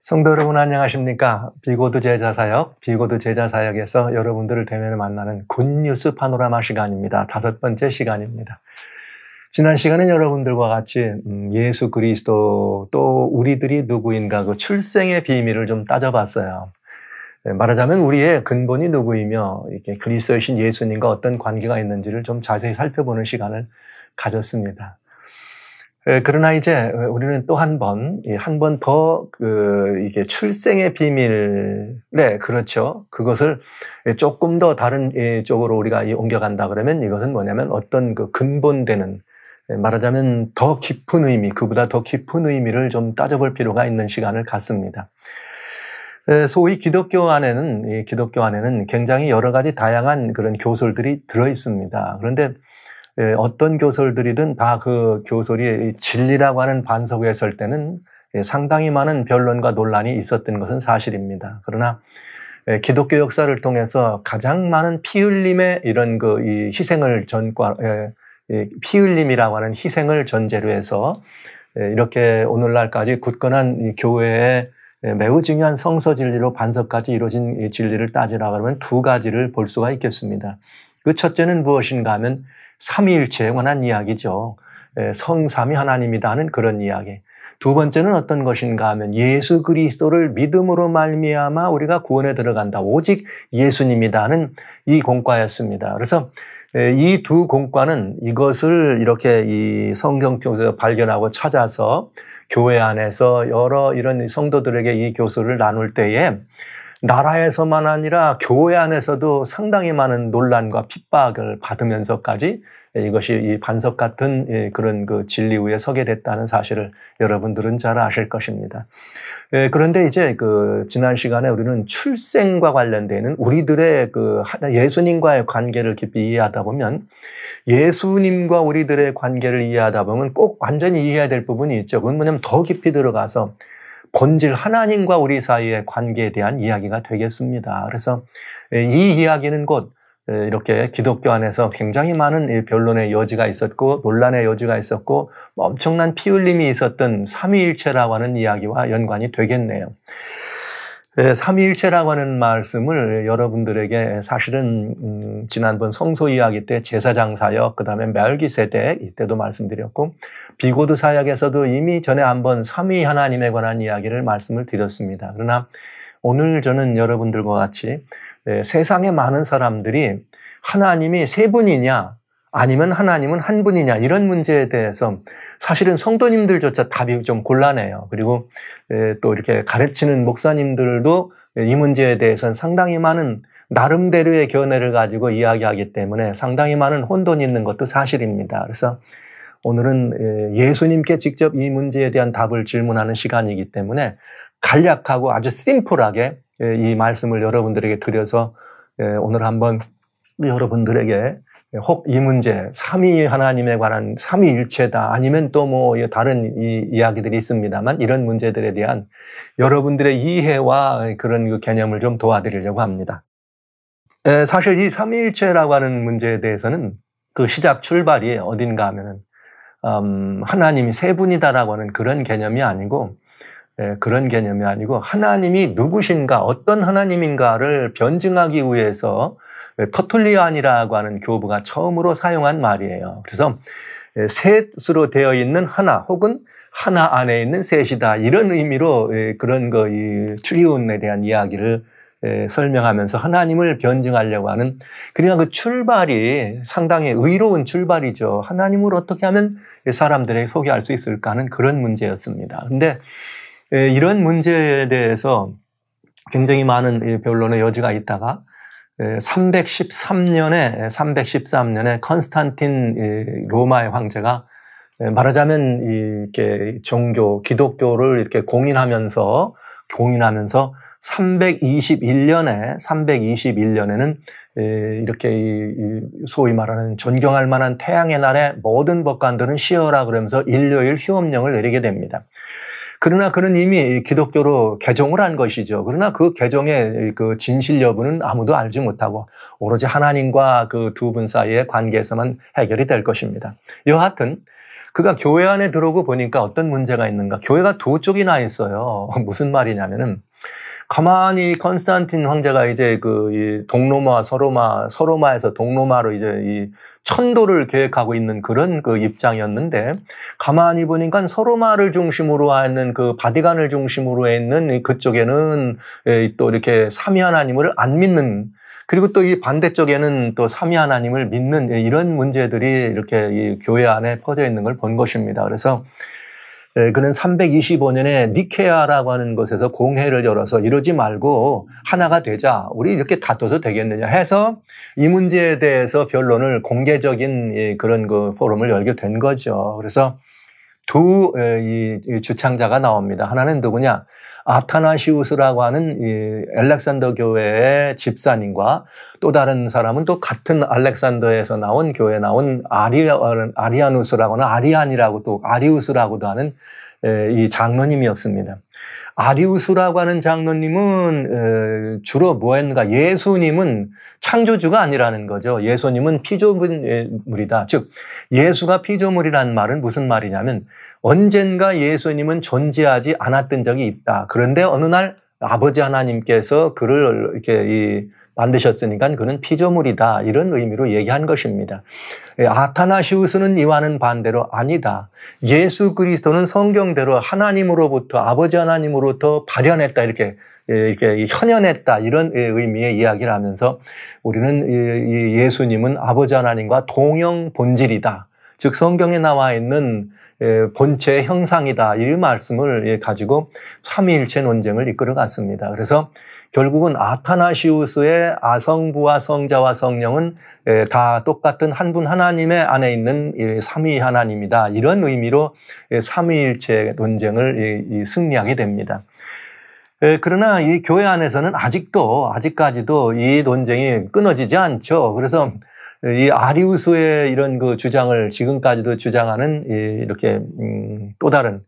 성도 여러분 안녕하십니까? 비고드 제자사역, 비고드 제자사역에서 여러분들을 대면에 만나는 굿뉴스 파노라마 시간입니다. 5번째 시간입니다. 지난 시간은 여러분들과 같이 예수 그리스도 또 우리들이 누구인가 그 출생의 비밀을 좀 따져봤어요. 말하자면 우리의 근본이 누구이며 이렇게 그리스도이신 예수님과 어떤 관계가 있는지를 좀 자세히 살펴보는 시간을 가졌습니다. 그러나 이제 우리는 또 한 번 더 이게 출생의 비밀에 그렇죠. 그것을 조금 더 다른 쪽으로 우리가 옮겨간다 그러면 이것은 뭐냐면 어떤 그 근본되는 말하자면 더 깊은 의미, 그보다 더 깊은 의미를 좀 따져볼 필요가 있는 시간을 갖습니다. 소위 기독교 안에는 굉장히 여러 가지 다양한 그런 교설들이 들어 있습니다. 그런데 어떤 교설들이든 다 그 교설이 진리라고 하는 반석 위에 설 때는 상당히 많은 변론과 논란이 있었던 것은 사실입니다. 그러나 기독교 역사를 통해서 가장 많은 피 흘림의 이런 이 희생을 피 흘림이라고 하는 희생을 전제로 해서 이렇게 오늘날까지 굳건한 이 교회의 매우 중요한 성서 진리로 반석까지 이루어진 이 진리를 따지라 그러면 두 가지를 볼 수가 있겠습니다. 그 첫째는 무엇인가 하면 삼위일체에 관한 이야기죠. 성삼위 하나님이다 하는 그런 이야기. 두 번째는 어떤 것인가 하면 예수 그리스도를 믿음으로 말미암아 우리가 구원에 들어간다. 오직 예수님이다 하는 이 공과였습니다. 그래서 이 두 공과는 이것을 이렇게 이 성경 속에서 발견하고 찾아서 교회 안에서 여러 이런 성도들에게 이 교수를 나눌 때에 나라에서만 아니라 교회 안에서도 상당히 많은 논란과 핍박을 받으면서까지 이것이 이 반석 같은 그런 그 진리 위에 서게 됐다는 사실을 여러분들은 잘 아실 것입니다. 그런데 이제 지난 시간에 우리는 출생과 관련되는 우리들의 예수님과의 관계를 깊이 이해하다 보면 예수님과 우리들의 관계를 이해하다 보면 꼭 완전히 이해해야 될 부분이 있죠. 그건 뭐냐면 더 깊이 들어가서 본질 하나님과 우리 사이의 관계에 대한 이야기가 되겠습니다. 그래서 이 이야기는 곧 이렇게 기독교 안에서 굉장히 많은 변론의 여지가 있었고 논란의 여지가 있었고 엄청난 피 흘림이 있었던 삼위일체라고 하는 이야기와 연관이 되겠네요. 삼위일체라고 하는 말씀을 여러분들에게 사실은 지난번 성소 이야기 때 제사장 사역, 그 다음에 멜기세덱 이때도 말씀드렸고 비고드 사역에서도 이미 전에 한번 삼위 하나님에 관한 이야기를 말씀을 드렸습니다. 그러나 오늘 저는 여러분들과 같이 세상의 많은 사람들이 하나님이 세 분이냐 아니면 하나님은 한 분이냐 이런 문제에 대해서 사실은 성도님들조차 답이 좀 곤란해요. 그리고 또 이렇게 가르치는 목사님들도 이 문제에 대해서는 상당히 많은 나름대로의 견해를 가지고 이야기하기 때문에 상당히 많은 혼돈이 있는 것도 사실입니다. 그래서 오늘은 예수님께 직접 이 문제에 대한 답을 질문하는 시간이기 때문에 간략하고 아주 심플하게 이 말씀을 여러분들에게 드려서 오늘 한번 여러분들에게 혹 이 문제, 삼위 하나님에 관한 삼위일체다 아니면 또 뭐 다른 이야기들이 있습니다만 이런 문제들에 대한 여러분들의 이해와 그런 그 개념을 좀 도와드리려고 합니다. 사실 이 삼위일체라고 하는 문제에 대해서는 그 시작 출발이 어딘가 하면은 하나님이 세 분이다라고 하는 그런 개념이 아니고 하나님이 누구신가, 어떤 하나님인가를 변증하기 위해서 터툴리안이라고 하는 교부가 처음으로 사용한 말이에요. 그래서 셋으로 되어 있는 하나 혹은 하나 안에 있는 셋이다 이런 의미로 그런 이 트리온에 대한 이야기를 설명하면서 하나님을 변증하려고 하는 그러니까 그 출발이 상당히 의로운 출발이죠. 하나님을 어떻게 하면 사람들에게 소개할 수 있을까 하는 그런 문제였습니다. 근데 이런 문제에 대해서 굉장히 많은 변론의 여지가 있다가 313년에 컨스탄틴 로마의 황제가 말하자면 이렇게 기독교를 이렇게 공인하면서 321년에는 이렇게 소위 말하는 존경할 만한 태양의 날에 모든 법관들은 쉬어라 그러면서 일요일 휴업령을 내리게 됩니다. 그러나 그는 이미 기독교로 개종을 한 것이죠. 그러나 그 개종의 그 진실 여부는 아무도 알지 못하고 오로지 하나님과 그 두 분 사이의 관계에서만 해결이 될 것입니다. 여하튼 그가 교회 안에 들어오고 보니까 어떤 문제가 있는가. 교회가 두 쪽이나 있어요. 무슨 말이냐면은 가만히 컨스탄틴 황제가 이제 이 동로마, 서로마에서 동로마로 이제 이 천도를 계획하고 있는 그런 그 입장이었는데, 가만히 보니까 서로마를 중심으로 하는 그 바티칸을 중심으로 있는 그쪽에는 또 이렇게 삼위 하나님을 안 믿는, 그리고 또 이 반대쪽에는 또 삼위 하나님을 믿는 이런 문제들이 이렇게 이 교회 안에 퍼져 있는 걸 본 것입니다. 그래서 그는 325년에 니케아라고 하는 곳에서 공회를 열어서 이러지 말고 하나가 되자. 우리 이렇게 다퉈서 되겠느냐 해서 이 문제에 대해서 변론을 공개적인 그런 그 포럼을 열게 된 거죠. 그래서 두 주창자가 나옵니다. 하나는 누구냐? 아타나시우스라고 하는 이 알렉산더 교회의 집사님과 또 다른 사람은 또 같은 알렉산더에서 나온 교회에 나온 아리아누스라고 하는 아리안이라고 또 아리우스라고도 하는 이 장로님이었습니다. 아리우스라고 하는 장로님은 주로 뭐 했는가? 예수님은 창조주가 아니라는 거죠. 예수님은 피조물이다. 즉 예수가 피조물이라는 말은 무슨 말이냐면 언젠가 예수님은 존재하지 않았던 적이 있다. 그런데 어느 날 아버지 하나님께서 그를 이렇게 만드셨으니까 그는 피조물이다. 이런 의미로 얘기한 것입니다. 아타나시우스는 이와는 반대로 아니다. 예수 그리스도는 성경대로 하나님으로부터 아버지 하나님으로부터 발현했다. 이렇게 현현했다. 이런 의미의 이야기를 하면서 우리는 이 예수님은 아버지 하나님과 동형 본질이다. 즉 성경에 나와 있는 본체의 형상이다. 이 말씀을 가지고 삼위일체 논쟁을 이끌어갔습니다. 그래서 결국은 아타나시우스의 아성부와 성자와 성령은 다 똑같은 한 분 하나님의 안에 있는 삼위 하나님이다. 이런 의미로 삼위일체 논쟁을 승리하게 됩니다. 그러나 이 교회 안에서는 아직까지도 이 논쟁이 끊어지지 않죠. 그래서 이 아리우스의 이런 그 주장을 지금까지도 주장하는 이렇게 또 다른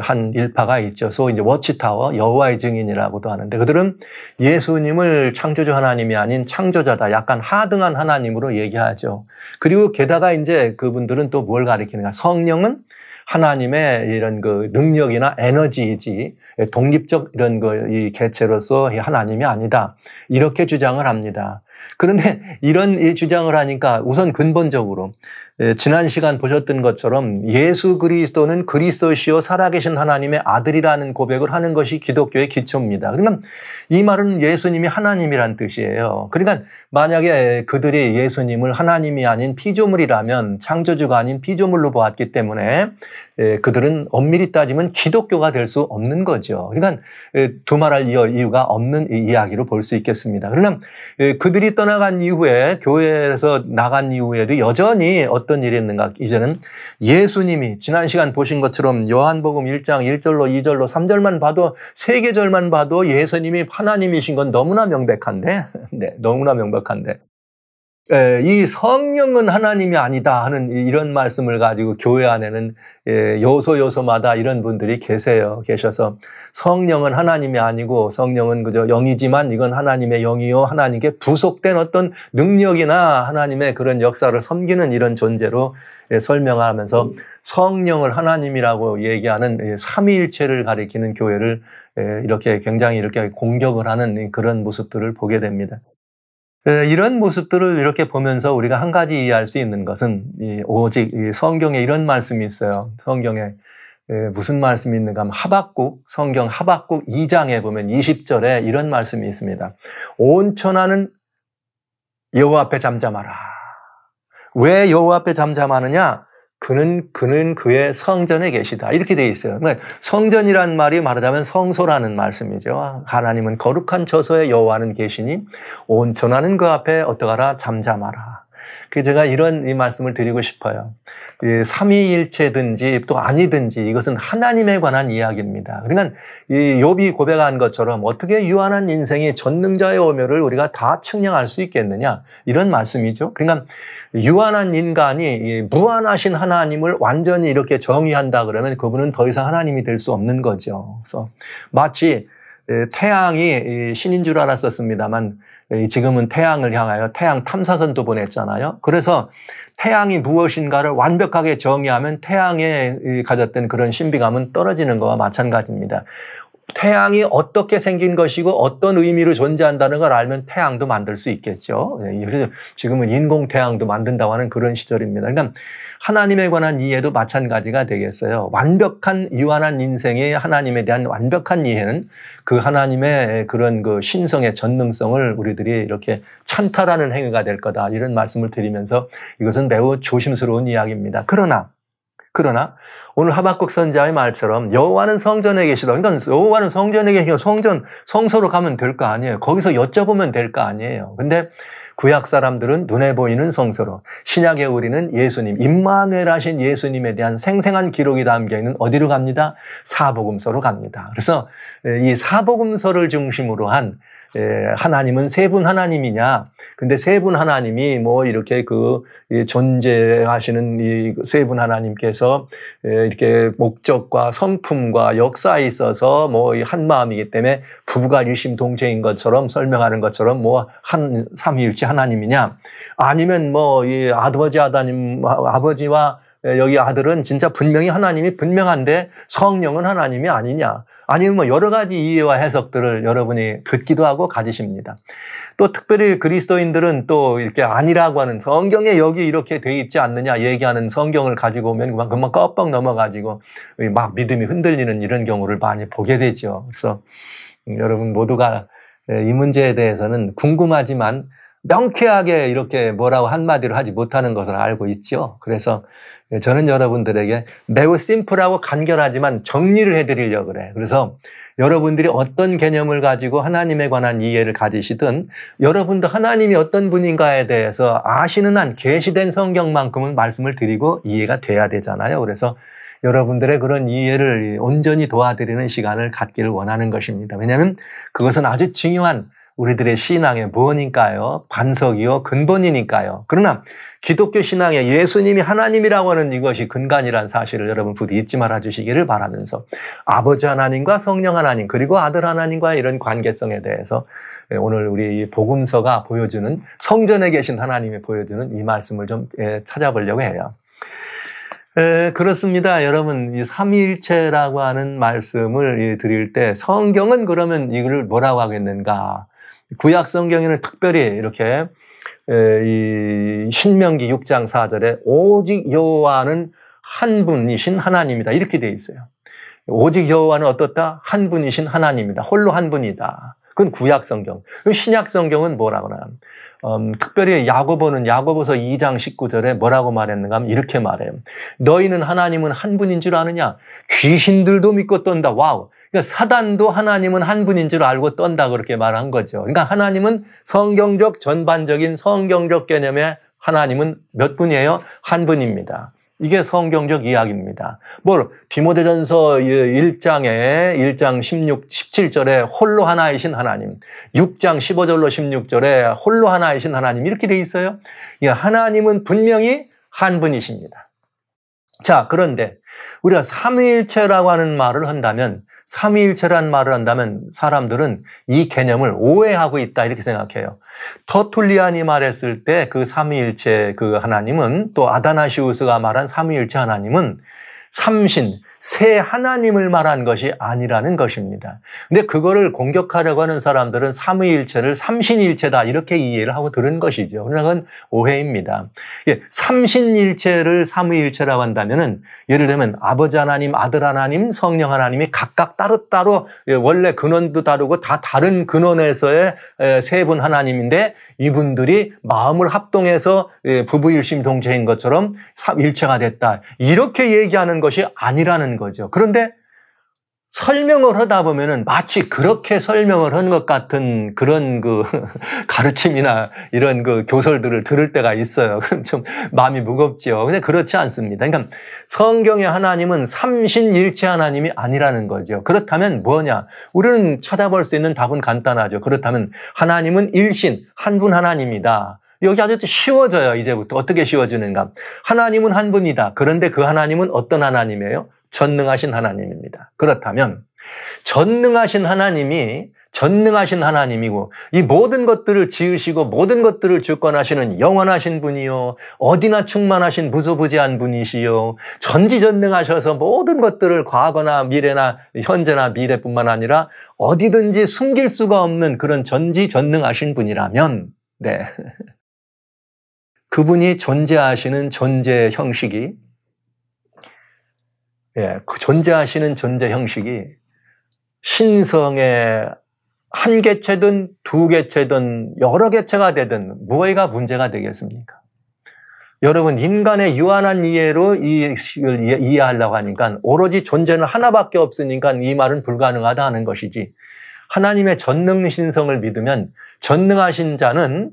한 일파가 있죠. 소위 이제 워치타워, 여호와의 증인이라고도 하는데 그들은 예수님을 창조주 하나님이 아닌 창조자다. 약간 하등한 하나님으로 얘기하죠. 그리고 게다가 이제 그분들은 또 뭘 가리키는가? 성령은 하나님의 이런 그 능력이나 에너지이지 독립적 이런 이 개체로서 하나님이 아니다. 이렇게 주장을 합니다. 그런데 이런 주장을 하니까 우선 근본적으로 지난 시간 보셨던 것처럼 예수 그리스도는 그리스도시요 살아계신 하나님의 아들이라는 고백을 하는 것이 기독교의 기초입니다. 그러니까 이 말은 예수님이 하나님이란 뜻이에요. 그러니까 만약에 그들이 예수님을 하나님이 아닌 피조물이라면 창조주가 아닌 피조물로 보았기 때문에 그들은 엄밀히 따지면 기독교가 될 수 없는 거죠. 그러니까 두말할 이유가 없는 이야기로 볼 수 있겠습니다. 그러나 그들이 떠나간 이후에 교회에서 나간 이후에도 여전히 어떤 일이 있는가? 이제는 예수님이 지난 시간 보신 것처럼 요한복음 1장 1절로 2절로 3절만 봐도 3계절만 봐도 예수님이 하나님이신 건 너무나 명백한데 네, 너무나 명백한데 이 성령은 하나님이 아니다 하는 이런 말씀을 가지고 교회 안에는 요소마다 이런 분들이 계셔서 성령은 하나님이 아니고 성령은 그저 영이지만 이건 하나님의 영이요 하나님께 부속된 어떤 능력이나 하나님의 그런 역사를 섬기는 이런 존재로 설명하면서 성령을 하나님이라고 얘기하는 삼위일체를 가리키는 교회를 이렇게 굉장히 이렇게 공격을 하는 그런 모습들을 보게 됩니다. 이런 모습들을 이렇게 보면서 우리가 한 가지 이해할 수 있는 것은 오직 성경에 이런 말씀이 있어요. 성경에 무슨 말씀이 있는가 하면 성경 하박국 2장에 보면 20절에 이런 말씀이 있습니다. 온 천하는 여호와 앞에 잠잠하라. 왜 여호와 앞에 잠잠하느냐? 그는 그의 성전에 계시다. 이렇게 되어 있어요. 그러니까 성전이란 말이 말하자면 성소라는 말씀이죠. 하나님은 거룩한 처소에 여호와는 계시니 온 천하는 그 앞에 어떡하라? 잠잠하라. 제가 이 말씀을 드리고 싶어요. 삼위일체든지 또 아니든지 이것은 하나님에 관한 이야기입니다. 그러니까 욥이 고백한 것처럼 어떻게 유한한 인생이 전능자의 오묘를 우리가 다 측량할 수 있겠느냐 이런 말씀이죠. 그러니까 유한한 인간이 무한하신 하나님을 완전히 이렇게 정의한다 그러면 그분은 더 이상 하나님이 될 수 없는 거죠. 그래서 마치 태양이 신인 줄 알았었습니다만 지금은 태양을 향하여 태양 탐사선도 보냈잖아요. 그래서 태양이 무엇인가를 완벽하게 정의하면 태양에 가졌던 그런 신비감은 떨어지는 것과 마찬가지입니다. 태양이 어떻게 생긴 것이고 어떤 의미로 존재한다는 걸 알면 태양도 만들 수 있겠죠. 그래서 지금은 인공 태양도 만든다고 하는 그런 시절입니다. 그러니까 하나님에 관한 이해도 마찬가지가 되겠어요. 완벽한 유한한 인생의 하나님에 대한 완벽한 이해는 그 하나님의 그런 그 신성의 전능성을 우리들이 이렇게 찬탈하는 행위가 될 거다. 이런 말씀을 드리면서 이것은 매우 조심스러운 이야기입니다. 그러나 오늘 하박국 선지자의 말처럼 여호와는 성전에 계시다. 그러니까 여호와는 성전에 계시고 성소로 가면 될 거 아니에요. 거기서 여쭤보면 될 거 아니에요. 근데 구약 사람들은 눈에 보이는 성소로, 신약의 우리는 예수님, 임마누엘 하신 예수님에 대한 생생한 기록이 담겨 있는 어디로 갑니다? 사복음서로 갑니다. 그래서 이 사복음서를 중심으로 한 하나님은 세 분 하나님이냐? 근데 세 분 하나님이 뭐 이렇게 그 존재하시는 이 세 분 하나님께서 이렇게 목적과 성품과 역사에 있어서 뭐 한 마음이기 때문에 부부가 일심동체인 것처럼 설명하는 것처럼 뭐 한 삼위일체 하나님이냐? 아니면 뭐 이 아버지와 여기 아들은 진짜 분명히 하나님이 분명한데 성령은 하나님이 아니냐? 아니면 뭐 여러 가지 이해와 해석들을 여러분이 듣기도 하고 가지십니다. 또 특별히 그리스도인들은 또 이렇게 아니라고 하는 성경에 여기 이렇게 돼 있지 않느냐 얘기하는 성경을 가지고 오면 금방 껌뻑 넘어가지고 막 믿음이 흔들리는 이런 경우를 많이 보게 되죠. 그래서 여러분 모두가 이 문제에 대해서는 궁금하지만 명쾌하게 이렇게 뭐라고 한마디로 하지 못하는 것을 알고 있죠. 그래서 저는 여러분들에게 매우 심플하고 간결하지만 정리를 해드리려고 그래요. 그래서 여러분들이 어떤 개념을 가지고 하나님에 관한 이해를 가지시든 여러분도 하나님이 어떤 분인가에 대해서 아시는 한 계시된 성경만큼은 말씀을 드리고 이해가 돼야 되잖아요. 그래서 여러분들의 그런 이해를 온전히 도와드리는 시간을 갖기를 원하는 것입니다. 왜냐하면 그것은 아주 중요한 우리들의 신앙의 무엇인가요? 반석이요, 근본이니까요. 그러나 기독교 신앙에 예수님이 하나님이라고 하는 이것이 근간이라는 사실을 여러분 부디 잊지 말아 주시기를 바라면서 아버지 하나님과 성령 하나님 그리고 아들 하나님과의 이런 관계성에 대해서 오늘 우리 복음서가 보여주는 성전에 계신 하나님이 보여주는 이 말씀을 좀 찾아보려고 해요. 그렇습니다. 여러분, 이 삼위일체라고 하는 말씀을 드릴 때 성경은 그러면 이걸 뭐라고 하겠는가? 구약 성경에는 특별히 이렇게 이 신명기 6장 4절에 오직 여호와는 한 분이신 하나님이다. 이렇게 되어 있어요. 오직 여호와는 어떻다? 한 분이신 하나님이다. 홀로 한 분이다. 그건 구약 성경. 신약 성경은 뭐라고 하나? 특별히 야고보서 2장 19절에 뭐라고 말했는가 하면 이렇게 말해요. 너희는 하나님은 한 분인 줄 아느냐? 귀신들도 믿고 떤다. 와우. 그러니까 사단도 하나님은 한 분인 줄 알고 떤다. 그렇게 말한 거죠. 그러니까 하나님은 성경적 전반적인 성경적 개념의 하나님은 몇 분이에요? 한 분입니다. 이게 성경적 이야기입니다. 디모데전서 1장 17절에 홀로 하나이신 하나님, 6장 15절로 16절에 홀로 하나이신 하나님 이렇게 돼 있어요. 하나님은 분명히 한 분이십니다. 자, 그런데 우리가 삼위일체라고 하는 말을 한다면 삼위일체라는 말을 한다면 사람들은 이 개념을 오해하고 있다 이렇게 생각해요. 터툴리안이 말했을 때 그 삼위일체 그 하나님은 또 아다나시우스가 말한 삼위일체 하나님은 삼신, 세 하나님을 말한 것이 아니라는 것입니다. 근데 그거를 공격하려고 하는 사람들은 삼위일체를 삼신일체다 이렇게 이해를 하고 들은 것이죠. 그러나 그건 오해입니다. 삼신일체를 삼위일체라고 한다면은 예를 들면 아버지 하나님, 아들 하나님, 성령 하나님이 각각 따로따로 원래 근원도 다르고 다 다른 근원에서의 세 분 하나님인데 이분들이 마음을 합동해서 부부일심동체인 것처럼 일체가 됐다. 이렇게 얘기하는 것이 아니라는 거죠. 그런데 설명을 하다 보면은 마치 그렇게 설명을 한 것 같은 그런 그 가르침이나 이런 그 교설들을 들을 때가 있어요. 그럼 좀 마음이 무겁죠. 근데 그렇지 않습니다. 그러니까 성경의 하나님은 삼신일체 하나님이 아니라는 거죠. 그렇다면 뭐냐? 우리는 찾아볼 수 있는 답은 간단하죠. 그렇다면 하나님은 일신, 한 분 하나님이다. 여기 아주 쉬워져요. 이제부터 어떻게 쉬워지는가? 하나님은 한 분이다. 그런데 그 하나님은 어떤 하나님이에요? 전능하신 하나님입니다. 그렇다면 전능하신 하나님이고 이 모든 것들을 지으시고 모든 것들을 주권하시는 영원하신 분이요, 어디나 충만하신 무소부지한 분이시요, 전지전능하셔서 모든 것들을 과거나 미래나 현재나 미래뿐만 아니라 어디든지 숨길 수가 없는 그런 전지전능하신 분이라면, 네, 그분이 존재하시는 존재 형식이, 그 존재하시는 존재 형식이 신성의 한 개체든 두 개체든 여러 개체가 되든 뭐가 문제가 되겠습니까? 여러분, 인간의 유한한 이해로 이걸 이해하려고 하니까 오로지 존재는 하나밖에 없으니까 이 말은 불가능하다 하는 것이지, 하나님의 전능신성을 믿으면 전능하신 자는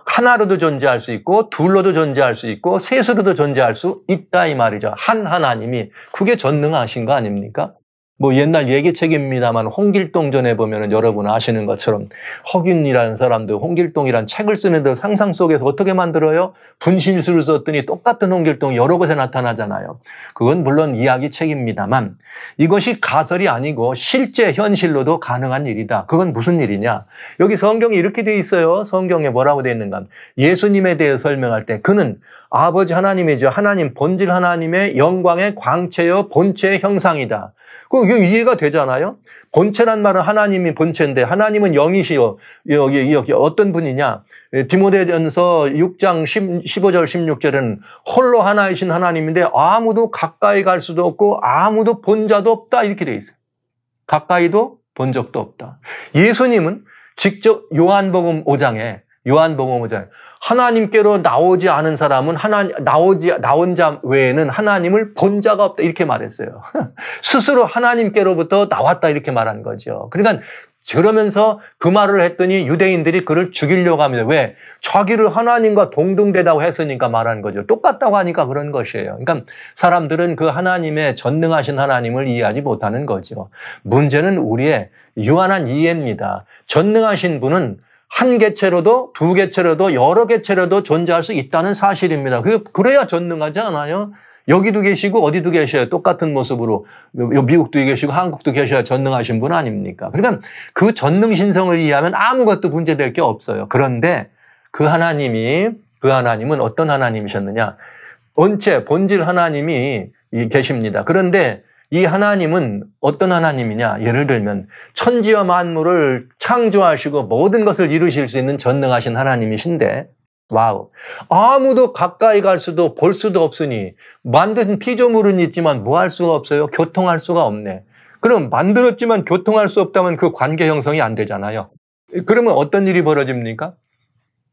하나로도 존재할 수 있고 둘로도 존재할 수 있고 셋으로도 존재할 수 있다 이 말이죠. 한 하나님이, 그게 전능하신 거 아닙니까? 뭐 옛날 얘기책입니다만 홍길동전에 보면은 여러분 아시는 것처럼 허균이라는 사람들, 홍길동이란 책을 쓰는데 상상 속에서 어떻게 만들어요? 분신술을 썼더니 똑같은 홍길동이 여러 곳에 나타나잖아요. 그건 물론 이야기책입니다만 이것이 가설이 아니고 실제 현실로도 가능한 일이다. 그건 무슨 일이냐? 여기 성경에 이렇게 돼 있어요. 성경에 뭐라고 돼 있는가? 예수님에 대해 설명할 때 그는 아버지 하나님이죠. 하나님, 본질 하나님의 영광의 광채요 본체의 형상이다. 그게 이해가 되잖아요. 본체란 말은 하나님이 본체인데 하나님은 영이시요. 여기 어떤 분이냐? 디모데전서 6장 15절 16절에는 홀로 하나이신 하나님인데 아무도 가까이 갈 수도 없고 아무도 본 자도 없다 이렇게 돼 있어요. 가까이도 본 적도 없다. 예수님은 직접 요한복음 5장에 하나님께로 나오지 않은 사람은 나온 자 외에는 하나님을 본 자가 없다 이렇게 말했어요. 스스로 하나님께로부터 나왔다 이렇게 말한 거죠. 그러니까 그러면서 그 말을 했더니 유대인들이 그를 죽이려고 합니다. 왜? 자기를 하나님과 동등되다고 했으니까 말한 거죠. 똑같다고 하니까 그런 것이에요. 그러니까 사람들은 그 하나님의 전능하신 하나님을 이해하지 못하는 거죠. 문제는 우리의 유한한 이해입니다. 전능하신 분은 한 개체로도 두 개체로도 여러 개체로도 존재할 수 있다는 사실입니다. 그래야 전능하지 않아요? 여기도 계시고 어디도 계셔야 똑같은 모습으로 미국도 계시고 한국도 계셔야 전능하신 분 아닙니까? 그러니까 그 전능신성을 이해하면 아무것도 문제될 게 없어요. 그런데 그 하나님은 어떤 하나님이셨느냐? 본질 하나님이 계십니다. 그런데 이 하나님은 어떤 하나님이냐? 예를 들면 천지와 만물을 창조하시고 모든 것을 이루실 수 있는 전능하신 하나님이신데, 와우, 아무도 가까이 갈 수도 볼 수도 없으니 만든 피조물은 있지만 뭐 할 수가 없어요? 교통할 수가 없네. 그럼 만들었지만 교통할 수 없다면 그 관계 형성이 안 되잖아요. 그러면 어떤 일이 벌어집니까?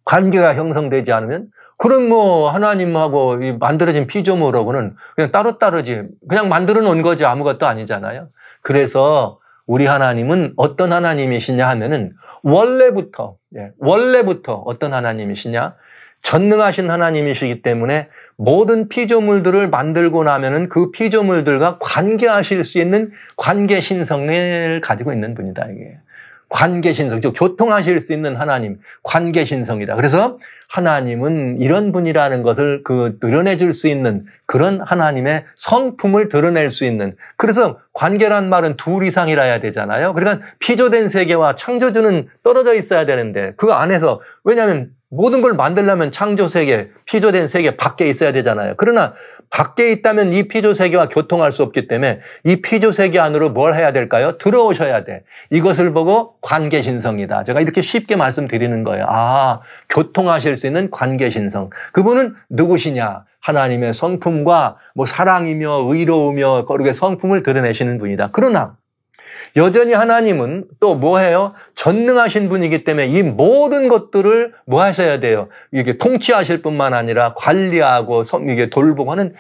관계가 형성되지 않으면 그럼 뭐 하나님하고 이 만들어진 피조물하고는 그냥 따로따로지, 그냥 만들어 놓은 거지 아무것도 아니잖아요. 그래서 우리 하나님은 어떤 하나님이시냐 하면은 원래부터 어떤 하나님이시냐? 전능하신 하나님이시기 때문에 모든 피조물들을 만들고 나면은 그 피조물들과 관계하실 수 있는 관계 신성을 가지고 있는 분이다 이게. 관계신성, 즉 교통하실 수 있는 하나님, 관계신성이다. 그래서 하나님은 이런 분이라는 것을 드러내 줄 수 있는 그런 하나님의 성품을 드러낼 수 있는, 그래서 관계란 말은 둘 이상이라 해야 되잖아요. 그러니까 피조된 세계와 창조주는 떨어져 있어야 되는데 그 안에서, 왜냐하면 모든 걸 만들려면 창조세계, 피조된 세계 밖에 있어야 되잖아요. 그러나 밖에 있다면 이 피조세계와 교통할 수 없기 때문에 이 피조세계 안으로 뭘 해야 될까요? 들어오셔야 돼. 이것을 보고 관계신성이다. 제가 이렇게 쉽게 말씀드리는 거예요. 아, 교통하실 수 있는 관계신성. 그분은 누구시냐? 하나님의 성품과 뭐 사랑이며 의로우며 거룩의 성품을 드러내시는 분이다. 그러나 여전히 하나님은 또 뭐해요? 전능하신 분이기 때문에 이 모든 것들을 뭐 하셔야 돼요? 이게 통치하실 뿐만 아니라 관리하고 이게 돌보고 하는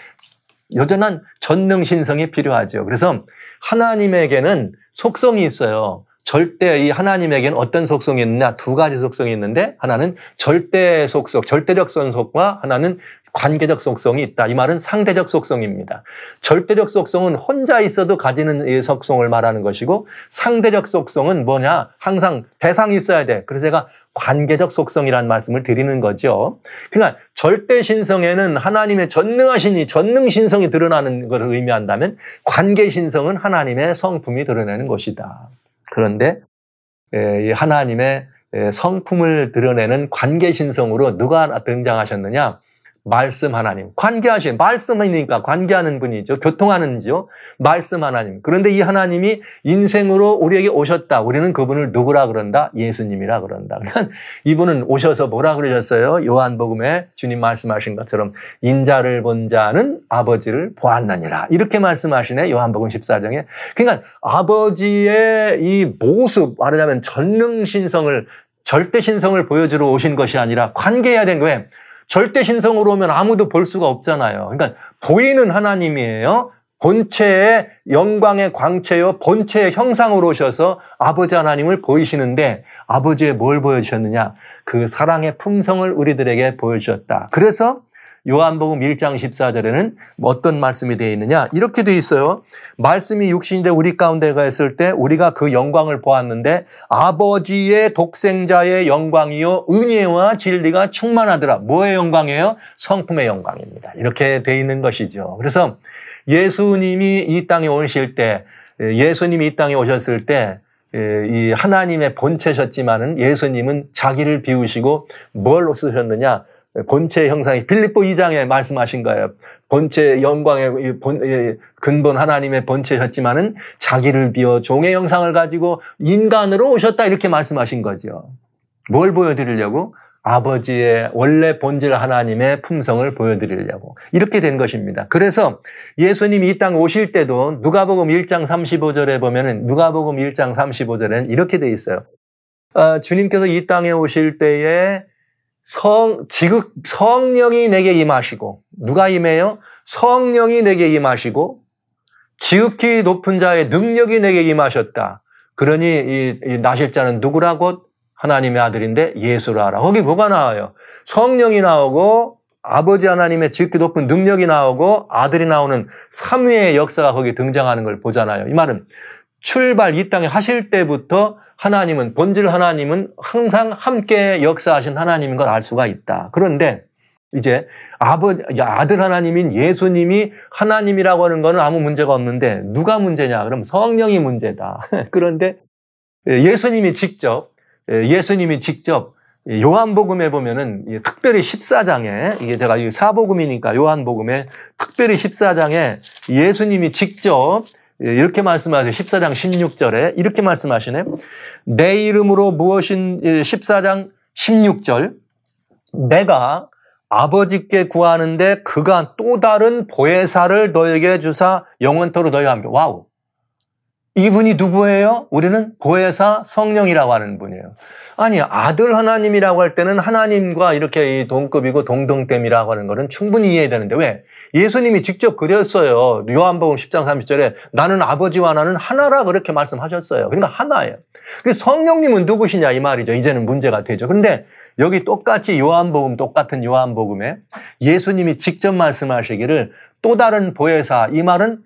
여전한 전능신성이 필요하죠. 그래서 하나님에게는 속성이 있어요. 절대 이 하나님에게는 어떤 속성이 있느냐? 두 가지 속성이 있는데 하나는 절대 속성, 절대적 속성과 하나는 관계적 속성이 있다. 이 말은 상대적 속성입니다. 절대적 속성은 혼자 있어도 가지는 이 속성을 말하는 것이고 상대적 속성은 뭐냐? 항상 대상이 있어야 돼. 그래서 제가 관계적 속성이라는 말씀을 드리는 거죠. 그러니까 절대 신성에는 하나님의 전능하시니 전능 신성이 드러나는 것을 의미한다면 관계 신성은 하나님의 성품이 드러내는 것이다. 그런데 이 하나님의 성품을 드러내는 관계 신성으로 누가 등장하셨느냐? 말씀 하나님. 관계하신, 말씀이니까 관계하는 분이죠. 교통하는지요. 말씀 하나님. 그런데 이 하나님이 인생으로 우리에게 오셨다. 우리는 그분을 누구라 그런다? 예수님이라 그런다. 그러니까 이분은 오셔서 뭐라 그러셨어요? 요한복음에 주님 말씀하신 것처럼 인자를 본 자는 아버지를 보았느니라. 이렇게 말씀하시네. 요한복음 14장에. 그러니까 아버지의 이 모습, 말하자면 전능신성을, 절대신성을 보여주러 오신 것이 아니라 관계해야 된 거예요. 절대 신성으로 오면 아무도 볼 수가 없잖아요. 그러니까 보이는 하나님이에요. 본체의 영광의 광채요. 본체의 형상으로 오셔서 아버지 하나님을 보이시는데 아버지의 뭘 보여주셨느냐? 그 사랑의 품성을 우리들에게 보여주셨다. 그래서 요한복음 1장 14절에는 어떤 말씀이 되어 있느냐? 이렇게 되어 있어요. 말씀이 육신인데 우리 가운데 거했을 때 우리가 그 영광을 보았는데 아버지의 독생자의 영광이요 은혜와 진리가 충만하더라. 뭐의 영광이에요? 성품의 영광입니다. 이렇게 되어 있는 것이죠. 그래서 예수님이 이 땅에 오실 때, 예수님이 이 땅에 오셨을 때 이 하나님의 본체셨지만은 예수님은 자기를 비우시고 뭘 쓰셨느냐? 본체의 형상이 빌립보 2장에 말씀하신 거예요. 본체 영광의 근본 하나님의 본체셨지만은 자기를 비워 종의 형상을 가지고 인간으로 오셨다 이렇게 말씀하신 거죠. 뭘 보여드리려고? 아버지의 원래 본질 하나님의 품성을 보여드리려고 이렇게 된 것입니다. 그래서 예수님이 이 땅 오실 때도 누가복음 1장 35절에 보면은 누가복음 1장 35절에는 이렇게 돼 있어요. 주님께서 이 땅에 오실 때에 성령이 내게 임하시고, 누가 임해요? 성령이 내게 임하시고, 지극히 높은 자의 능력이 내게 임하셨다. 그러니 이 나실 자는 누구라고? 하나님의 아들인데 예수라. 거기 뭐가 나와요? 성령이 나오고, 아버지 하나님의 지극히 높은 능력이 나오고, 아들이 나오는 삼위의 역사가 거기 등장하는 걸 보잖아요. 이 말은 출발 이 땅에 하실 때부터 하나님은, 본질 하나님은 항상 함께 역사하신 하나님인 걸 알 수가 있다. 그런데 이제 아들 하나님인 예수님이 하나님이라고 하는 거는 아무 문제가 없는데 누가 문제냐? 그럼 성령이 문제다. 그런데 예수님이 직접 요한복음에 보면은 특별히 14장에 이게 제가 사복음이니까 요한복음에 특별히 14장에 예수님이 직접 이렇게 말씀하세요. 14장 16절에 이렇게 말씀하시네. 내 이름으로 무엇인 14장 16절 내가 아버지께 구하는데 그가 또 다른 보혜사를 너에게 주사 영원토록 너희와 함께. 와우. 이분이 누구예요? 우리는 보혜사 성령이라고 하는 분이에요. 아니, 아들 하나님이라고 할 때는 하나님과 이렇게 동급이고 동등됨이라고 하는 것은 충분히 이해되는데 왜? 예수님이 직접 그랬어요. 요한복음 10장 30절에 나는 아버지와 나는 하나라 그렇게 말씀하셨어요. 그러니까 하나예요. 그래서 성령님은 누구시냐 이 말이죠. 이제는 문제가 되죠. 그런데 여기 똑같이 똑같은 요한복음에 예수님이 직접 말씀하시기를 또 다른 보혜사, 이 말은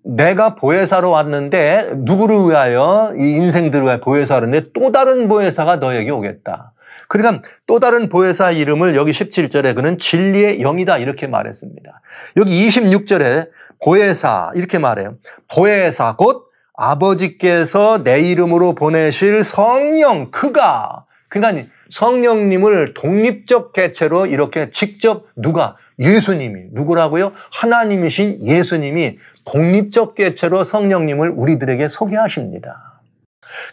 내가 보혜사로 왔는데 누구를 위하여 이 인생들을 위하여 보혜사로 했는데 또 다른 보혜사가 너에게 오겠다. 그러니까 또 다른 보혜사 이름을 여기 17절에 그는 진리의 영이다 이렇게 말했습니다. 여기 26절에 보혜사 이렇게 말해요. 보혜사 곧 아버지께서 내 이름으로 보내실 성령 그가 그러니까 성령님을 독립적 개체로 이렇게 직접 누가? 예수님이. 누구라고요? 하나님이신 예수님이 독립적 개체로 성령님을 우리들에게 소개하십니다.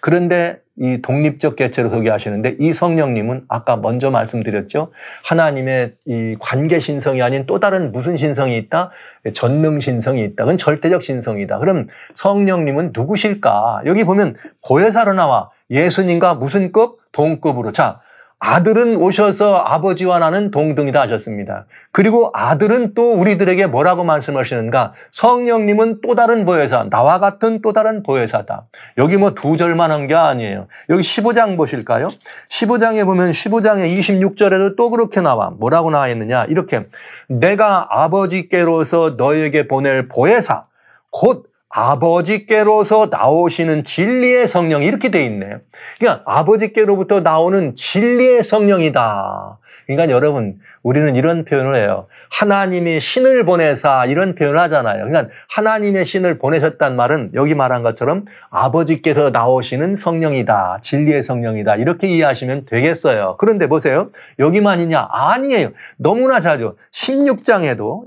그런데 이 독립적 개체로 소개하시는데 이 성령님은 아까 먼저 말씀드렸죠. 하나님의 이 관계 신성이 아닌 또 다른 무슨 신성이 있다? 전능 신성이 있다. 그건 절대적 신성이다. 그럼 성령님은 누구실까? 여기 보면 보혜사로 나와. 예수님과 무슨 급? 동급으로. 자, 아들은 오셔서 아버지와 나는 동등이다 하셨습니다. 그리고 아들은 또 우리들에게 뭐라고 말씀하시는가? 성령님은 또 다른 보혜사, 나와 같은 또 다른 보혜사다. 여기 뭐 두 절만 한 게 아니에요. 여기 15장 보실까요? 15장에 보면 15장의 26절에도 또 그렇게 나와. 뭐라고 나와 있느냐? 이렇게 내가 아버지께로서 너에게 보낼 보혜사, 곧 아버지께로서 나오시는 진리의 성령, 이렇게 돼 있네요. 그러니까 아버지께로부터 나오는 진리의 성령이다. 그러니까 여러분, 우리는 이런 표현을 해요. 하나님이 신을 보내사, 이런 표현을 하잖아요. 그러니까 하나님의 신을 보내셨단 말은 여기 말한 것처럼 아버지께서 나오시는 성령이다, 진리의 성령이다, 이렇게 이해하시면 되겠어요. 그런데 보세요. 여기만이냐? 아니에요. 너무나 자주 16장에도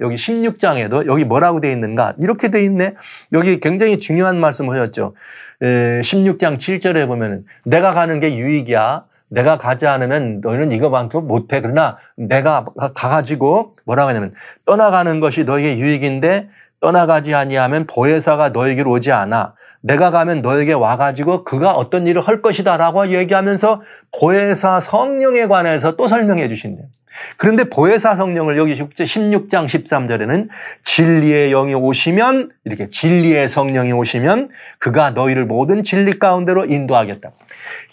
여기 뭐라고 돼 있는가? 이렇게 돼 있네. 여기 굉장히 중요한 말씀을 하셨죠. 16장 7절에 보면 내가 가는 게 유익이야. 내가 가지 않으면 너희는 이거만큼 못해. 그러나 내가 가가지고 뭐라고 하냐면 떠나가는 것이 너에게 유익인데 떠나가지 아니하면 보혜사가 너에게로 오지 않아. 내가 가면 너에게 와가지고 그가 어떤 일을 할 것이다 라고 얘기하면서 보혜사 성령에 관해서 또 설명해 주신대요. 그런데 보혜사 성령을 여기 16장 13절에는 진리의 영이 오시면, 이렇게 진리의 성령이 오시면 그가 너희를 모든 진리 가운데로 인도하겠다.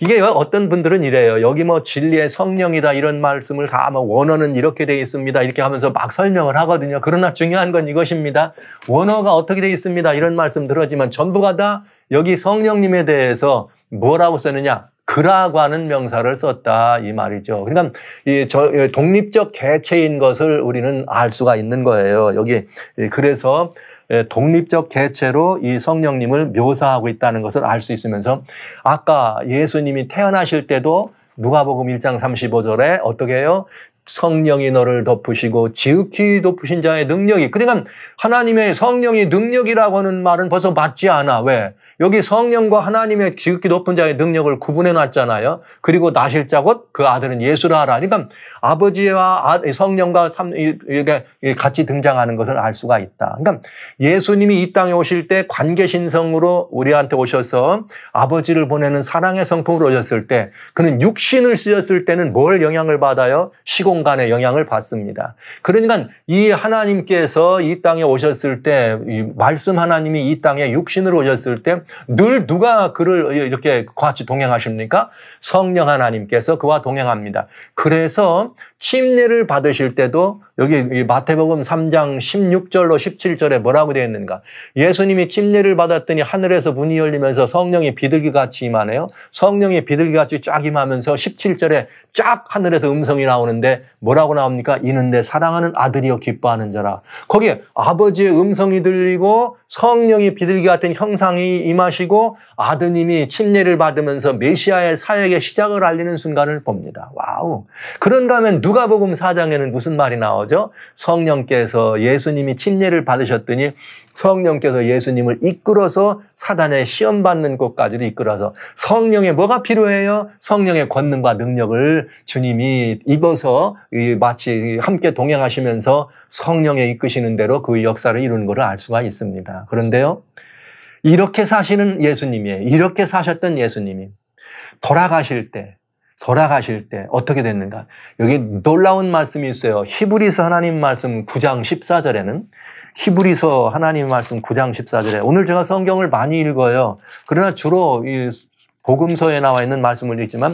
이게 어떤 분들은 이래요. 여기 뭐 진리의 성령이다 이런 말씀을 다 뭐 원어는 이렇게 되어 있습니다. 이렇게 하면서 막 설명을 하거든요. 그러나 중요한 건 이것입니다. 원어가 어떻게 되어 있습니다. 이런 말씀 들었지만 전부가 다 여기 성령님에 대해서 뭐라고 쓰느냐? 그라고 하는 명사를 썼다 이 말이죠. 그러니까 이 독립적 개체인 것을 우리는 알 수가 있는 거예요. 여기 그래서 독립적 개체로 이 성령님을 묘사하고 있다는 것을 알 수 있으면서 아까 예수님이 태어나실 때도 누가복음 1장 35절에 어떻게 해요? 성령이 너를 덮으시고 지극히 높으신 자의 능력이, 그러니까 하나님의 성령이 능력이라고 하는 말은 벌써 맞지 않아. 왜? 여기 성령과 하나님의 지극히 높은 자의 능력을 구분해 놨잖아요. 그리고 나실 자 곧 그 아들은 예수라 하라. 그러니까 아버지와 성령과 같이 등장하는 것을 알 수가 있다. 그러니까 예수님이 이 땅에 오실 때 관계신성으로 우리한테 오셔서 아버지를 보내는 사랑의 성품으로 오셨을 때 그는 육신을 쓰였을 때는 뭘 영향을 받아요? 시공간의 영향을 받습니다. 그러니까 이 하나님께서 이 땅에 오셨을 때, 이 말씀 하나님이 이 땅에 육신으로 오셨을 때 늘 누가 그를 이렇게 같이 동행하십니까? 성령 하나님께서 그와 동행합니다. 그래서 침례를 받으실 때도 여기 마태복음 3장 16절로 17절에 뭐라고 되어 있는가? 예수님이 침례를 받았더니 하늘에서 문이 열리면서 성령이 비둘기같이 임하네요. 성령이 비둘기같이 쫙 임하면서 17절에 쫙 하늘에서 음성이 나오는데 뭐라고 나옵니까? 이는 내 사랑하는 아들이여 기뻐하는 자라. 거기에 아버지의 음성이 들리고 성령이 비둘기 같은 형상이 임하시고 아드님이 침례를 받으면서 메시아의 사역의 시작을 알리는 순간을 봅니다. 와우. 그런가 하면 누가복음 4장에는 무슨 말이 나오죠? 성령께서 예수님이 침례를 받으셨더니 성령께서 예수님을 이끌어서 사단의 시험받는 곳까지도 이끌어서 성령의 뭐가 필요해요? 성령의 권능과 능력을 주님이 입어서 마치 함께 동행하시면서 성령의 이끄시는 대로 그 역사를 이루는 것을 알 수가 있습니다. 그런데요, 이렇게 사시는 예수님이에요. 이렇게 사셨던 예수님이 돌아가실 때 어떻게 됐는가? 여기 놀라운 말씀이 있어요. 히브리서 하나님 말씀 9장 14절에는 히브리서 하나님 말씀 9장 14절에 오늘 제가 성경을 많이 읽어요. 그러나 주로 이 복음서에 나와 있는 말씀을 읽지만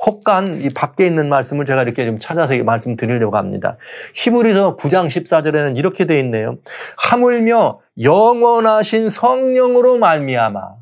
혹간 이 밖에 있는 말씀을 제가 이렇게 좀 찾아서 말씀드리려고 합니다. 히브리서 9장 14절에는 이렇게 돼 있네요. 하물며 영원하신 성령으로 말미암아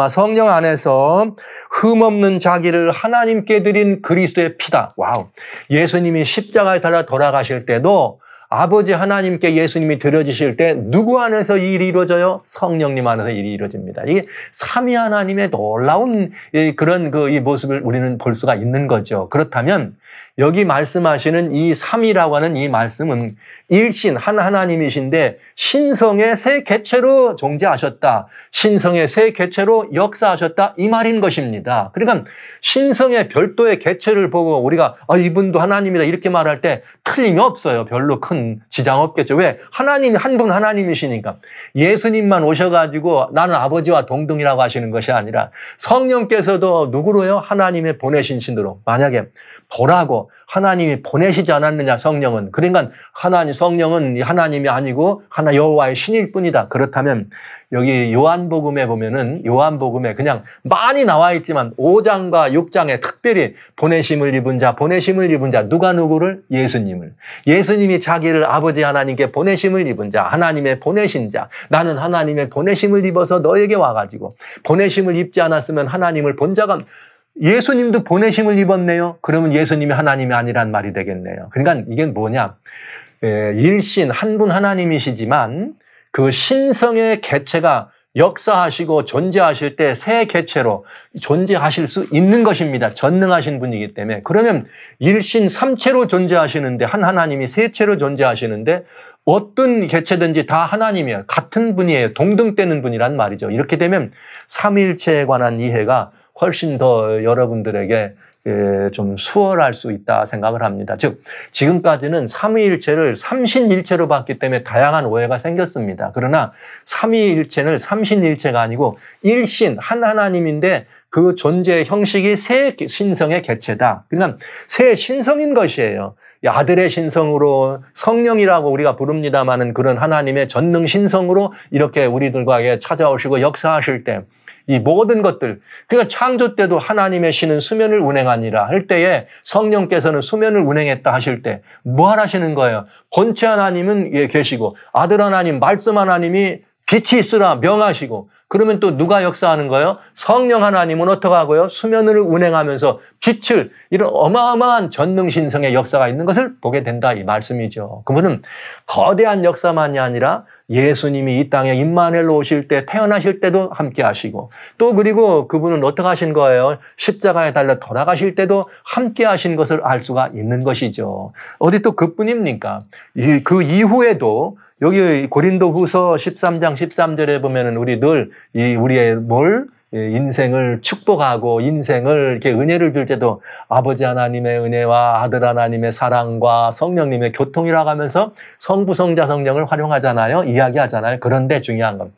성령 안에서 흠없는 자기를 하나님께 드린 그리스도의 피다. 와우. 예수님이 십자가에 달아 돌아가실 때도 아버지 하나님께 예수님이 드려지실 때 누구 안에서 이 일이 이루어져요? 성령님 안에서 일이 이루어집니다. 이게 삼위 하나님의 놀라운 그런 이 모습을 우리는 볼 수가 있는 거죠. 그렇다면 여기 말씀하시는 이 삼위라고 하는 이 말씀은 일신 한 하나님이신데 신성의 세 개체로 존재하셨다. 신성의 세 개체로 역사하셨다. 이 말인 것입니다. 그러니까 신성의 별도의 개체를 보고 우리가 이분도 하나님이다 이렇게 말할 때 틀림이 없어요. 별로 큰 그거는 지장 없겠죠. 왜? 하나님이 한 분 하나님이시니까. 예수님만 오셔가지고 나는 아버지와 동등이라고 하시는 것이 아니라 성령께서도 누구로요? 하나님의 보내신 신으로. 만약에 보라고 하나님이 보내시지 않았느냐 성령은. 그러니까 성령은 하나님이 아니고 하나 여호와의 신일 뿐이다. 그렇다면 여기 요한복음에 보면은 요한복음에 그냥 많이 나와 있지만 5장과 6장에 특별히 보내심을 입은 자 누가 누구를? 예수님을. 예수님이 자기를 아버지 하나님께 보내심을 입은 자, 하나님의 보내신 자. 나는 하나님의 보내심을 입어서 너에게 와가지고 보내심을 입지 않았으면 하나님을 본 자가 예수님도 보내심을 입었네요. 그러면 예수님이 하나님이 아니란 말이 되겠네요. 그러니까 이게 뭐냐? 일신 한 분 하나님이시지만 그 신성의 개체가 역사하시고 존재하실 때 새 개체로 존재하실 수 있는 것입니다. 전능하신 분이기 때문에. 그러면 일신 삼체로 존재하시는데 한 하나님이 세체로 존재하시는데 어떤 개체든지 다 하나님이에요. 같은 분이에요. 동등되는 분이란 말이죠. 이렇게 되면 삼위일체에 관한 이해가 훨씬 더 여러분들에게 좀 수월할 수 있다 생각을 합니다. 즉 지금까지는 삼위일체를 삼신일체로 봤기 때문에 다양한 오해가 생겼습니다. 그러나 삼위일체는 삼신일체가 아니고 일신 한 하나님인데 그 존재의 형식이 새 신성의 개체다. 그러니까 새 신성인 것이에요. 아들의 신성으로 성령이라고 우리가 부릅니다마는 그런 하나님의 전능 신성으로 이렇게 우리들과에 찾아오시고 역사하실 때 이 모든 것들, 그러니까 창조 때도 하나님의 신은 수면을 운행하니라 할 때에 성령께서는 수면을 운행했다 하실 때 뭐 하시는 거예요? 본체 하나님은 계시고 아들 하나님, 말씀 하나님이 빛이 있으라 명하시고 그러면 또 누가 역사하는 거예요? 성령 하나님은 어떻게 하고요? 수면을 운행하면서 빛을 이런 어마어마한 전능신성의 역사가 있는 것을 보게 된다 이 말씀이죠. 그분은 거대한 역사만이 아니라 예수님이 이 땅에 임마누엘로 오실 때 태어나실 때도 함께 하시고 또 그리고 그분은 어떻게 하신 거예요? 십자가에 달려 돌아가실 때도 함께 하신 것을 알 수가 있는 것이죠. 어디 또 그뿐입니까? 그 이후에도 여기 고린도후서 13장 13절에 보면은 우리 늘 우리의 인생을 축복하고 인생을 이렇게 은혜를 줄 때도 아버지 하나님의 은혜와 아들 하나님의 사랑과 성령님의 교통이라고 하면서 성부, 성자, 성령을 활용하잖아요. 이야기하잖아요. 그런데 중요한 건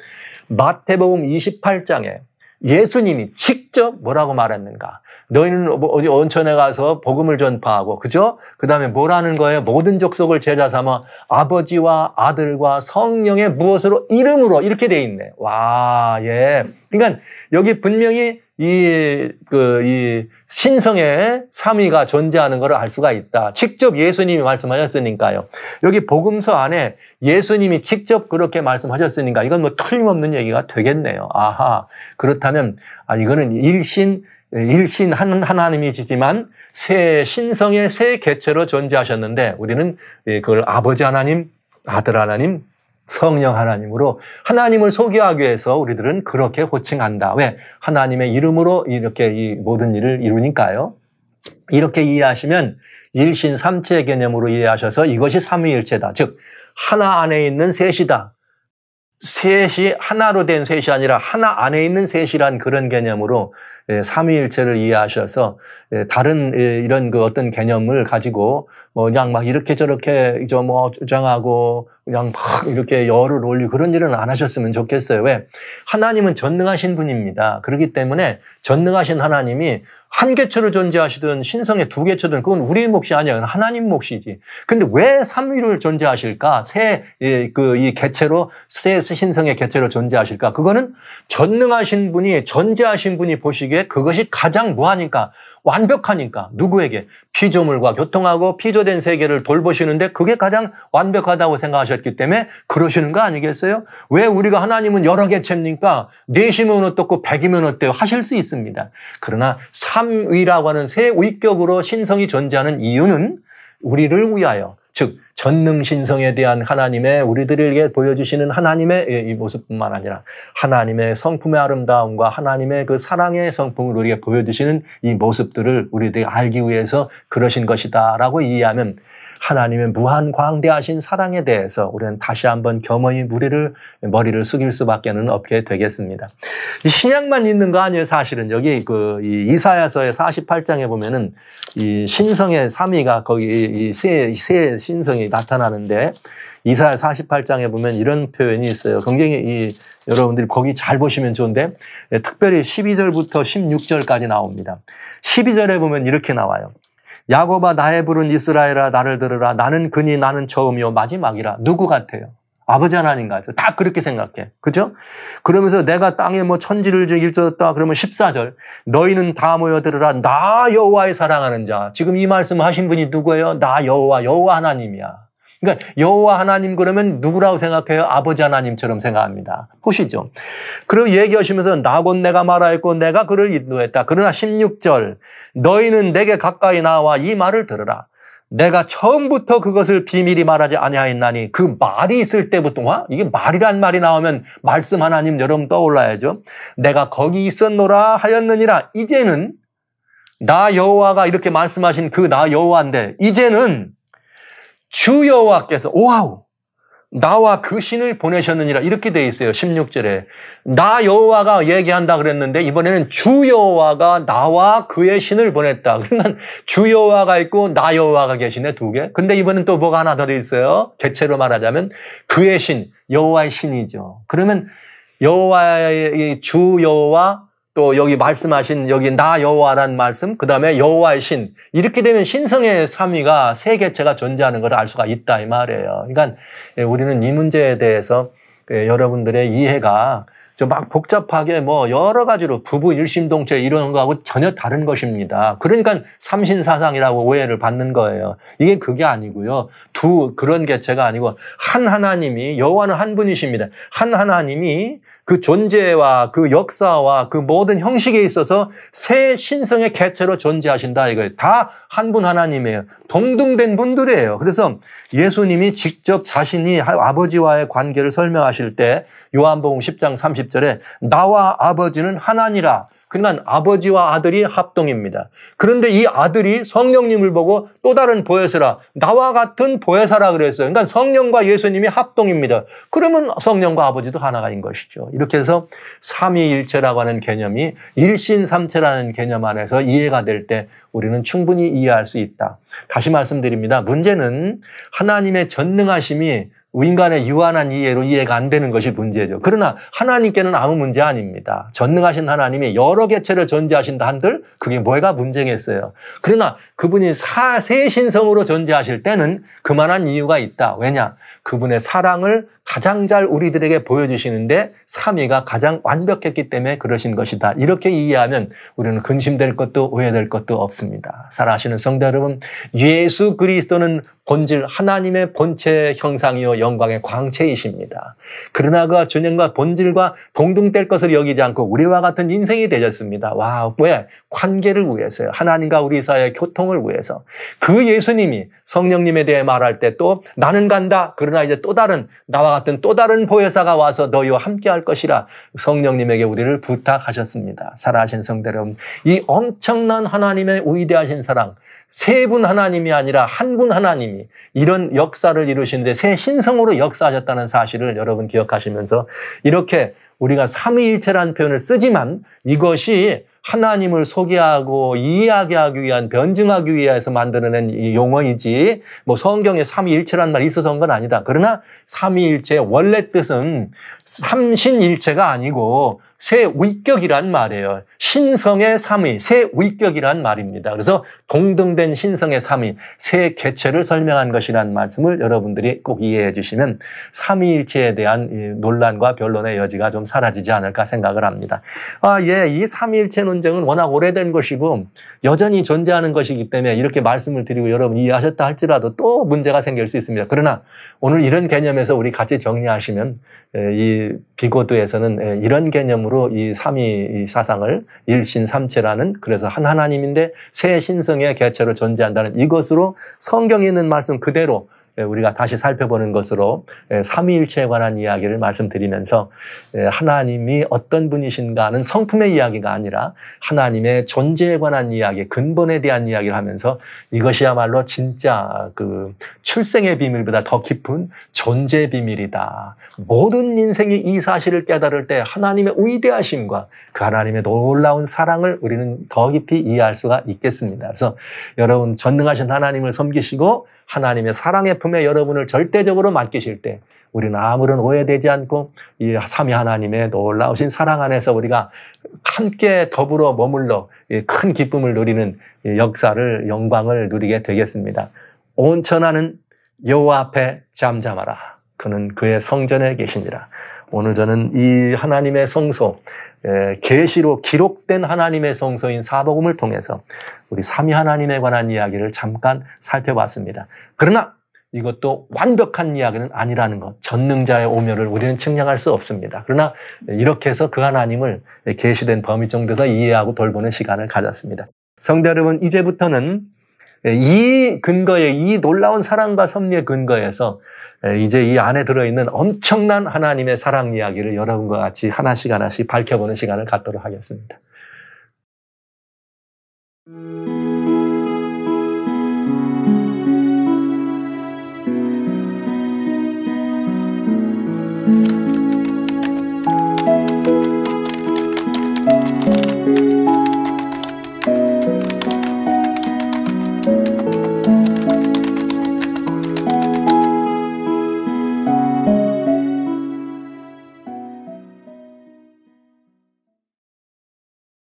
마태복음 28장에 예수님이 직접 뭐라고 말했는가? 너희는 어디 온천에 가서 복음을 전파하고, 그죠? 그 다음에 뭐라는 거예요? 모든 족속을 제자 삼아 아버지와 아들과 성령의 무엇으로? 이름으로 이렇게 돼 있네. 와, 예. 그러니까 여기 분명히 이 신성의 삼위가 존재하는 것을 알 수가 있다. 직접 예수님이 말씀하셨으니까요. 여기 복음서 안에 예수님이 직접 그렇게 말씀하셨으니까 이건 뭐 틀림없는 얘기가 되겠네요. 아하. 그렇다면 이거는 일신 한 하나님이시지만 새 신성의 새 개체로 존재하셨는데 우리는 그걸 아버지 하나님, 아들 하나님, 성령 하나님으로 하나님을 소개하기 위해서 우리들은 그렇게 호칭한다. 왜? 하나님의 이름으로 이렇게 이 모든 일을 이루니까요. 이렇게 이해하시면 일신 삼체의 개념으로 이해하셔서 이것이 삼위일체다. 즉 하나 안에 있는 셋이다. 셋이 하나로 된 셋이 아니라 하나 안에 있는 셋이란 그런 개념으로 삼위일체를 이해하셔서 다른 이런 그 어떤 개념을 가지고 그냥 막 이렇게 저렇게 주장하고 그냥 막 이렇게 열을 올리고 그런 일은 안 하셨으면 좋겠어요. 왜? 하나님은 전능하신 분입니다. 그렇기 때문에 전능하신 하나님이 한 개체로 존재하시든 신성의 두 개체든 그건 우리의 몫이 아니야. 하나님 몫이지. 근데 왜 삼위를 존재하실까? 이 개체로, 새 신성의 개체로 존재하실까? 그거는 전능하신 분이, 전제하신 분이 보시기에 그것이 가장 뭐하니까? 완벽하니까. 누구에게? 피조물과 교통하고 피조된 세계를 돌보시는데 그게 가장 완벽하다고 생각하셨기 때문에 그러시는 거 아니겠어요? 왜 우리가 하나님은 여러 개체입니까? 넷이면 어떻고 백이면 어때요? 하실 수 있습니다. 그러나 삼위라고 하는 새 위격으로 신성이 존재하는 이유는 우리를 위하여, 즉 전능 신성에 대한 하나님의 우리들에게 보여주시는 하나님의 이 모습뿐만 아니라 하나님의 성품의 아름다움과 하나님의 그 사랑의 성품을 우리에게 보여주시는 이 모습들을 우리들이 알기 위해서 그러신 것이다라고 이해하면 하나님의 무한 광대하신 사랑에 대해서 우리는 다시 한번 겸허히 머리를 숙일 수밖에는 없게 되겠습니다. 이 신약만 있는 거 아니에요, 사실은. 여기 이 이사야서의 48장에 보면은 이 신성의 삼위가 거기 이 새 신성이 나타나는데 이사야 48장에 보면 이런 표현이 있어요. 굉장히 여러분들이 거기 잘 보시면 좋은데 특별히 12절부터 16절까지 나옵니다. 12절에 보면 이렇게 나와요. 야곱아 나의 부른 이스라엘아 나를 들으라. 나는 그니 나는 처음이요 마지막이라. 누구 같아요? 아버지 하나님 같아요. 다 그렇게 생각해. 그죠? 그러면서 내가 땅에 뭐 천지를 일컬었다 그러면 14절 너희는 다 모여들으라. 나 여호와의 사랑하는 자. 지금 이 말씀을 하신 분이 누구예요? 나 여호와 하나님이야. 그러니까 여호와 하나님 그러면 누구라고 생각해요? 아버지 하나님처럼 생각합니다. 보시죠. 그리고 얘기하시면서 나 곧 내가 말하였고 내가 그를 인도했다. 그러나 16절 너희는 내게 가까이 나와 이 말을 들으라. 내가 처음부터 그것을 비밀히 말하지 아니하였나니 그 말이 있을 때부터 이게 말이란 말이 나오면 말씀 하나님 여러분 떠올라야죠. 내가 거기 있었노라 하였느니라. 이제는 나 여호와가 이렇게 말씀하신 그 나 여호와인데 이제는 주 여호와께서 와우 나와 그 신을 보내셨느니라 이렇게 돼 있어요. 16절에 나 여호와가 얘기한다 그랬는데 이번에는 주 여호와가 나와 그의 신을 보냈다. 그러니까 주 여호와가 있고 나 여호와가 계시네 두 개. 근데 이번엔 또 뭐가 하나 더 돼 있어요. 개체로 말하자면 그의 신 여호와의 신이죠. 그러면 여호와의 주 여호와 또 여기 말씀하신 여기 나 여호와라는 말씀 그 다음에 여호와의 신 이렇게 되면 신성의 삼위가 세 개체가 존재하는 걸 알 수가 있다 이 말이에요. 그러니까 우리는 이 문제에 대해서 여러분들의 이해가 좀 막 복잡하게 뭐 여러 가지로 부부 일심동체 이런 거하고 전혀 다른 것입니다. 그러니까 삼신사상이라고 오해를 받는 거예요. 이게 그게 아니고요. 그런 개체가 아니고 한 하나님이 여호와는 한 분이십니다. 한 하나님이 그 존재와 그 역사와 그 모든 형식에 있어서 새 신성의 개체로 존재하신다 이거예요. 다 한 분 하나님이에요. 동등된 분들이에요. 그래서 예수님이 직접 자신이 아버지와의 관계를 설명하실 때 요한복음 10장 30절에 나와 아버지는 하나니라. 그러니까 아버지와 아들이 합동입니다. 그런데 이 아들이 성령님을 보고 또 다른 보혜사라 나와 같은 보혜사라 그랬어요. 그러니까 성령과 예수님이 합동입니다. 그러면 성령과 아버지도 하나가인 것이죠. 이렇게 해서 삼위일체라고 하는 개념이 일신삼체라는 개념 안에서 이해가 될 때 우리는 충분히 이해할 수 있다. 다시 말씀드립니다. 문제는 하나님의 전능하심이 인간의 유한한 이해로 이해가 안 되는 것이 문제죠. 그러나 하나님께는 아무 문제 아닙니다. 전능하신 하나님이 여러 개체를 존재하신다 한들 그게 뭐가 문제겠어요. 그러나 그분이 새 신성으로 존재하실 때는 그만한 이유가 있다. 왜냐? 그분의 사랑을 가장 잘 우리들에게 보여주시는데 삼위가 가장 완벽했기 때문에 그러신 것이다. 이렇게 이해하면 우리는 근심될 것도 오해될 것도 없습니다. 사랑하시는 성도 여러분, 예수 그리스도는 본질 하나님의 본체의 형상이요 영광의 광채이십니다. 그러나 그 주님과 본질과 동등될 것을 여기지 않고 우리와 같은 인생이 되셨습니다. 와, 왜? 관계를 위해서요. 하나님과 우리 사이의 교통을 위해서. 그 예수님이 성령님에 대해 말할 때 또 나는 간다. 그러나 이제 또 다른 나와 같은 또 다른 보혜사가 와서 너희와 함께 할 것이라 성령님에게 우리를 부탁하셨습니다. 사랑하신 성도 여러분, 이 엄청난 하나님의 위대하신 사랑, 세 분 하나님이 아니라 한 분 하나님이 이런 역사를 이루시는데 새 신성으로 역사하셨다는 사실을 여러분 기억하시면서 이렇게 우리가 삼위일체라는 표현을 쓰지만 이것이 하나님을 소개하고 이야기하기 위한 변증하기 위해서 만들어낸 이 용어이지 뭐 성경에 삼위일체라는 말이 있어서 한 건 아니다. 그러나 삼위일체의 원래 뜻은 삼신일체가 아니고 새 위격이란 말이에요. 신성의 삼위, 새 위격이란 말입니다. 그래서 동등된 신성의 삼위, 새 개체를 설명한 것이라는 말씀을 여러분들이 꼭 이해해 주시면 삼위일체에 대한 논란과 변론의 여지가 좀 사라지지 않을까 생각을 합니다. 이 삼위일체 논쟁은 워낙 오래된 것이고 여전히 존재하는 것이기 때문에 이렇게 말씀을 드리고 여러분 이해하셨다 할지라도 또 문제가 생길 수 있습니다. 그러나 오늘 이런 개념에서 우리 같이 정리하시면 이 비고도에서는 이런 개념으로 이 삼위 사상을 일신삼체라는 그래서 한 하나님인데 새 신성의 개체로 존재한다는 이것으로 성경에 있는 말씀 그대로 우리가 다시 살펴보는 것으로 삼위일체에 관한 이야기를 말씀드리면서 하나님이 어떤 분이신가 하는 성품의 이야기가 아니라 하나님의 존재에 관한 이야기, 근본에 대한 이야기를 하면서 이것이야말로 진짜 그 출생의 비밀보다 더 깊은 존재의 비밀이다. 모든 인생이 이 사실을 깨달을 때 하나님의 위대하심과 그 하나님의 놀라운 사랑을 우리는 더 깊이 이해할 수가 있겠습니다. 그래서 여러분 전능하신 하나님을 섬기시고 하나님의 사랑의 품에 여러분을 절대적으로 맡기실 때 우리는 아무런 오해되지 않고 이 삼위 하나님의 놀라우신 사랑 안에서 우리가 함께 더불어 머물러 큰 기쁨을 누리는 역사를, 영광을 누리게 되겠습니다. 온 천하는 여호와 앞에 잠잠하라. 그는 그의 성전에 계시니라. 오늘 저는 이 하나님의 성소, 계시로 기록된 하나님의 성소인 사복음을 통해서 우리 삼위 하나님에 관한 이야기를 잠깐 살펴봤습니다. 그러나 이것도 완벽한 이야기는 아니라는 것, 전능자의 오묘를 우리는 측량할 수 없습니다. 그러나 이렇게 해서 그 하나님을 계시된 범위 정도에서 이해하고 돌보는 시간을 가졌습니다. 성도 여러분, 이제부터는 이 근거에, 이 놀라운 사랑과 섭리의 근거에서 이제 이 안에 들어있는 엄청난 하나님의 사랑 이야기를 여러분과 같이 하나씩 하나씩 밝혀보는 시간을 갖도록 하겠습니다.